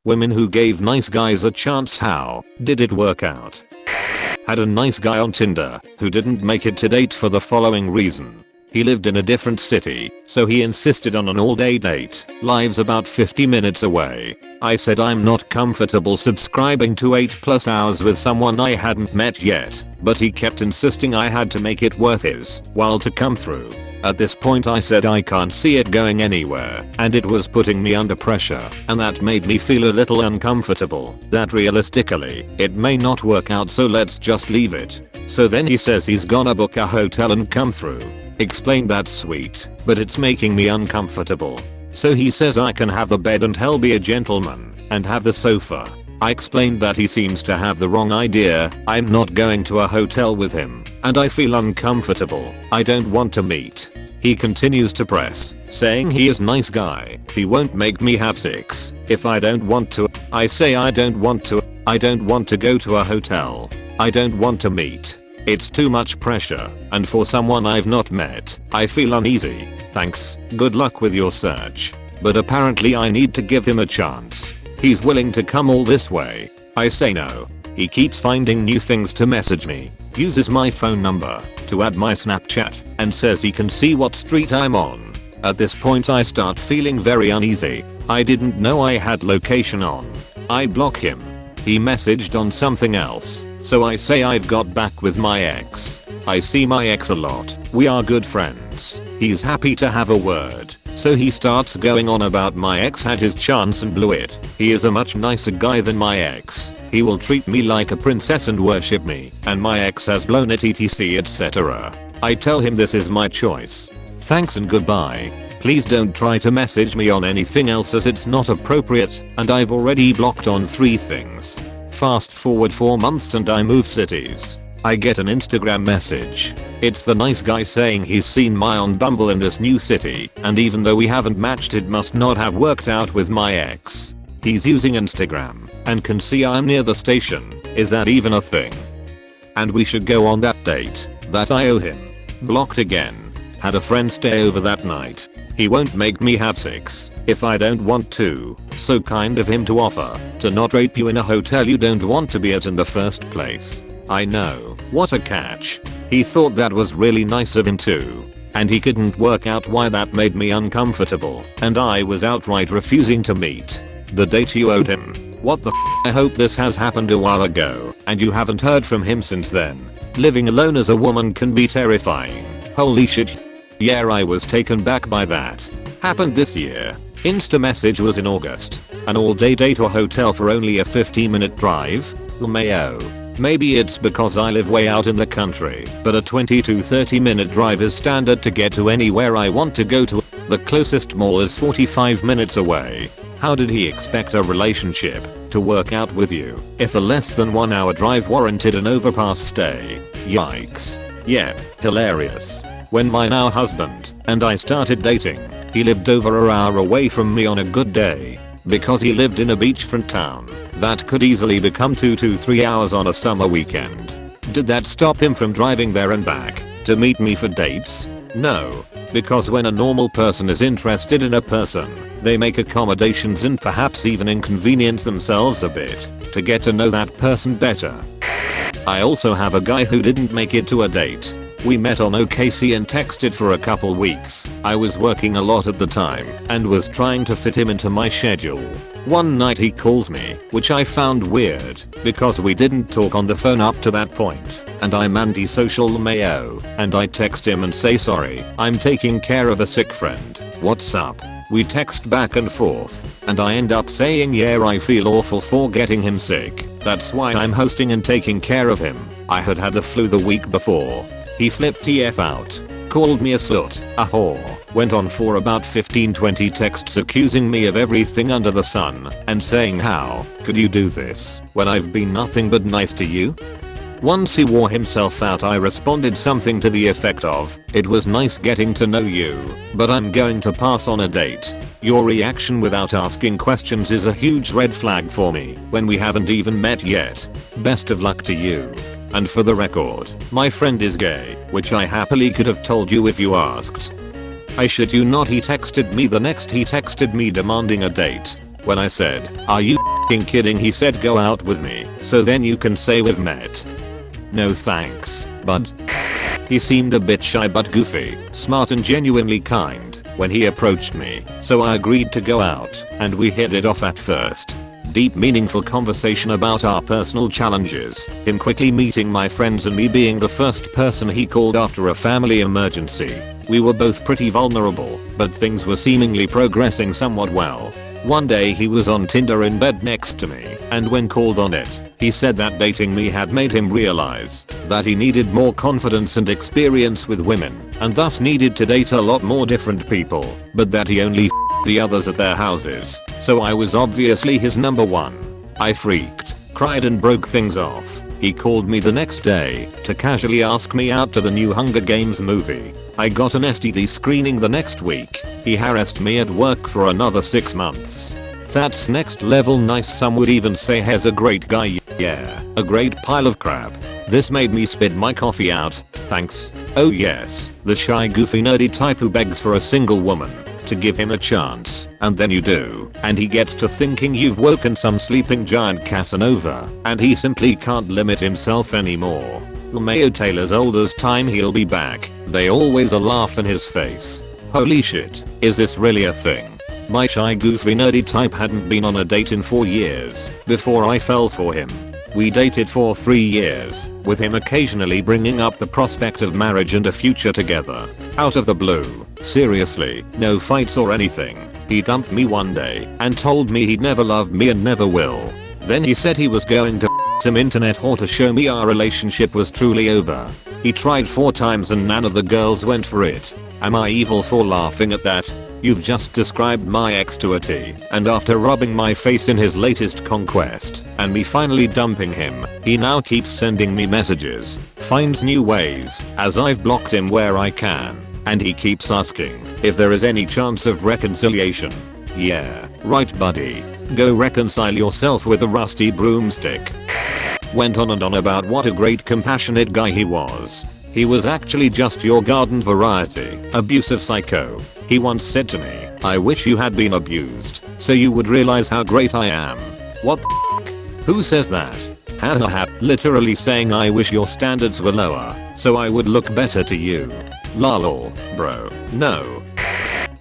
Women who gave nice guys a chance, how did it work out? Had a nice guy on Tinder who didn't make it to date for the following reason. He lived in a different city, so he insisted on an all-day date. Lives about 50 minutes away. I said I'm not comfortable subscribing to 8+ hours with someone I hadn't met yet, but he kept insisting I had to make it worth his while to come through. At this point I said I can't see it going anywhere, and it was putting me under pressure, and that made me feel a little uncomfortable, that realistically, it may not work out, so let's just leave it. So then he says he's gonna book a hotel and come through. Explained that's sweet, but it's making me uncomfortable. So he says I can have the bed and he'll be a gentleman and have the sofa. I explained that he seems to have the wrong idea. I'm not going to a hotel with him, and I feel uncomfortable. I don't want to meet. He continues to press, saying he is a nice guy. He won't make me have sex if I don't want to. I say I don't want to. I don't want to go to a hotel. I don't want to meet. It's too much pressure, and for someone I've not met, I feel uneasy. Thanks, good luck with your search. But apparently I need to give him a chance. He's willing to come all this way. I say no. He keeps finding new things to message me, uses my phone number to add my Snapchat, and says he can see what street I'm on. At this point I start feeling very uneasy. I didn't know I had location on. I block him. He messaged on something else, so I say I've got back with my ex. I see my ex a lot. We are good friends. He's happy to have a word. So he starts going on about my ex had his chance and blew it. He is a much nicer guy than my ex. He will treat me like a princess and worship me, and my ex has blown it etc etc. I tell him this is my choice. Thanks and goodbye. Please don't try to message me on anything else as it's not appropriate, and I've already blocked on 3 things. Fast forward 4 months and I move cities. I get an Instagram message. It's the nice guy saying he's seen my on Bumble in this new city, and even though we haven't matched it must not have worked out with my ex. He's using Instagram and can see I'm near the station. Is that even a thing? And we should go on that date that I owe him. Blocked again. Had a friend stay over that night. He won't make me have sex if I don't want to. So kind of him to offer to not rape you in a hotel you don't want to be at in the first place. I know, what a catch. He thought that was really nice of him too. And he couldn't work out why that made me uncomfortable, and I was outright refusing to meet. The date you owed him. What the f? I hope this has happened a while ago, and you haven't heard from him since then. Living alone as a woman can be terrifying. Holy shit. Yeah, I was taken back by that. Happened this year. Insta message was in August. An all-day date or hotel for only a 15-minute drive? Mayo. Maybe it's because I live way out in the country, but a 20 to 30 minute drive is standard to get to anywhere I want to go to. The closest mall is 45 minutes away. How did he expect a relationship to work out with you if a less than 1 hour drive warranted an overpass stay? Yikes. Yep, hilarious. When my now husband and I started dating, he lived over an hour away from me on a good day. Because he lived in a beachfront town, that could easily become 2 to 3 hours on a summer weekend. Did that stop him from driving there and back to meet me for dates? No. Because when a normal person is interested in a person, they make accommodations and perhaps even inconvenience themselves a bit to get to know that person better. I also have a guy who didn't make it to a date. We met on OKC and texted for a couple weeks. I was working a lot at the time and was trying to fit him into my schedule. One night he calls me, which I found weird because we didn't talk on the phone up to that point, and I'm antisocial mayo, and I text him and say sorry, I'm taking care of a sick friend. What's up? We text back and forth, and I end up saying yeah, I feel awful for getting him sick. That's why I'm hosting and taking care of him. I had had the flu the week before. He flipped TF out, called me a slut, a whore, went on for about 15-20 texts accusing me of everything under the sun and saying how could you do this when I've been nothing but nice to you? Once he wore himself out I responded something to the effect of, it was nice getting to know you, but I'm going to pass on a date. Your reaction without asking questions is a huge red flag for me when we haven't even met yet. Best of luck to you. And for the record, my friend is gay, which I happily could have told you if you asked. I shit you not, he texted me the next he texted me demanding a date. When I said, "Are you f***ing kidding?" he said, "Go out with me, so then you can say we've met." No thanks, bud. He seemed a bit shy but goofy, smart and genuinely kind when he approached me, so I agreed to go out, and we hit it off at first. Deep meaningful conversation about our personal challenges, him quickly meeting my friends and me being the first person he called after a family emergency. We were both pretty vulnerable, but things were seemingly progressing somewhat well. One day he was on Tinder in bed next to me, and when called on it, he said that dating me had made him realize that he needed more confidence and experience with women, and thus needed to date a lot more different people, but that he only the others at their houses, so I was obviously his number one. I freaked, cried and broke things off. He called me the next day to casually ask me out to the new Hunger Games movie. I got an STD screening the next week. He harassed me at work for another 6 months. That's next level nice. Some would even say he's a great guy. Yeah, a great pile of crap. This made me spit my coffee out. Thanks. Oh yes, the shy goofy nerdy type who begs for a single woman to give him a chance, and then you do, and he gets to thinking you've woken some sleeping giant Casanova, and he simply can't limit himself anymore. Mayo Taylor's old as time, he'll be back. They always a laugh in his face. Holy shit, is this really a thing? My shy goofy nerdy type hadn't been on a date in 4 years before I fell for him. We dated for 3 years, with him occasionally bringing up the prospect of marriage and a future together. Out of the blue, seriously, no fights or anything, he dumped me one day and told me he'd never loved me and never will. Then he said he was going to some internet whore to show me our relationship was truly over. He tried 4 times and none of the girls went for it. Am I evil for laughing at that? You've just described my ex to a T, and after rubbing my face in his latest conquest, and me finally dumping him, he now keeps sending me messages, finds new ways, as I've blocked him where I can, and he keeps asking if there is any chance of reconciliation. Yeah, right buddy. Go reconcile yourself with a rusty broomstick. Went on and on about what a great compassionate guy he was. He was actually just your garden variety, abusive psycho. He once said to me, "I wish you had been abused, so you would realize how great I am." What the f***? Who says that? Hahaha, literally saying I wish your standards were lower, so I would look better to you. Lol, bro, no.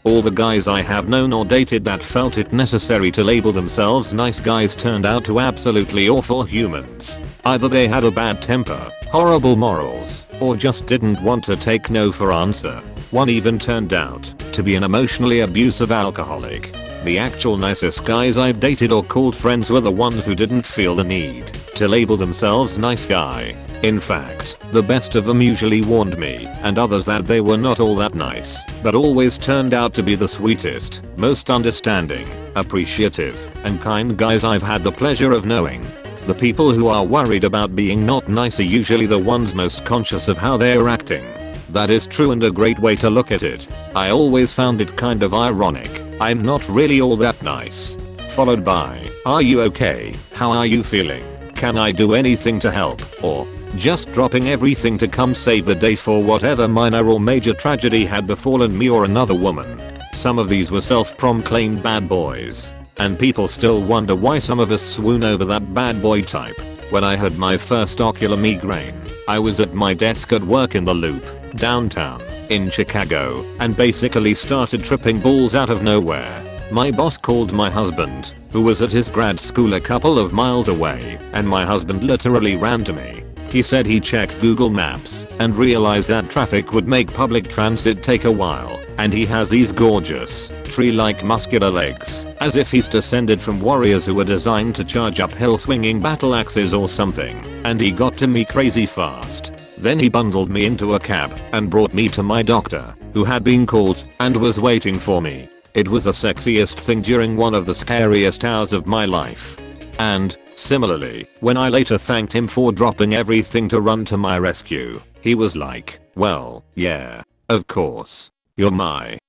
All the guys I have known or dated that felt it necessary to label themselves nice guys turned out to absolutely awful humans. Either they had a bad temper, horrible morals, or just didn't want to take no for answer. One even turned out to be an emotionally abusive alcoholic. The actual nicest guys I've dated or called friends were the ones who didn't feel the need to label themselves nice guy. In fact, the best of them usually warned me and others that they were not all that nice, but always turned out to be the sweetest, most understanding, appreciative, and kind guys I've had the pleasure of knowing. The people who are worried about being not nice are usually the ones most conscious of how they're acting. That is true and a great way to look at it. I always found it kind of ironic. I'm not really all that nice. Followed by, "Are you okay? How are you feeling? Can I do anything to help?" Or, just dropping everything to come save the day for whatever minor or major tragedy had befallen me or another woman. Some of these were self-proclaimed bad boys. And people still wonder why some of us swoon over that bad boy type. When I had my first ocular migraine, I was at my desk at work in the Loop, downtown, in Chicago, and basically started tripping balls out of nowhere. My boss called my husband, who was at his grad school a couple of miles away, and my husband literally ran to me. He said he checked Google Maps and realized that traffic would make public transit take a while, and he has these gorgeous, tree-like muscular legs, as if he's descended from warriors who were designed to charge uphill swinging battle axes or something, and he got to me crazy fast. Then he bundled me into a cab and brought me to my doctor, who had been called and was waiting for me. It was the sexiest thing during one of the scariest hours of my life. And, similarly, when I later thanked him for dropping everything to run to my rescue, he was like, "Well, yeah, of course. You're my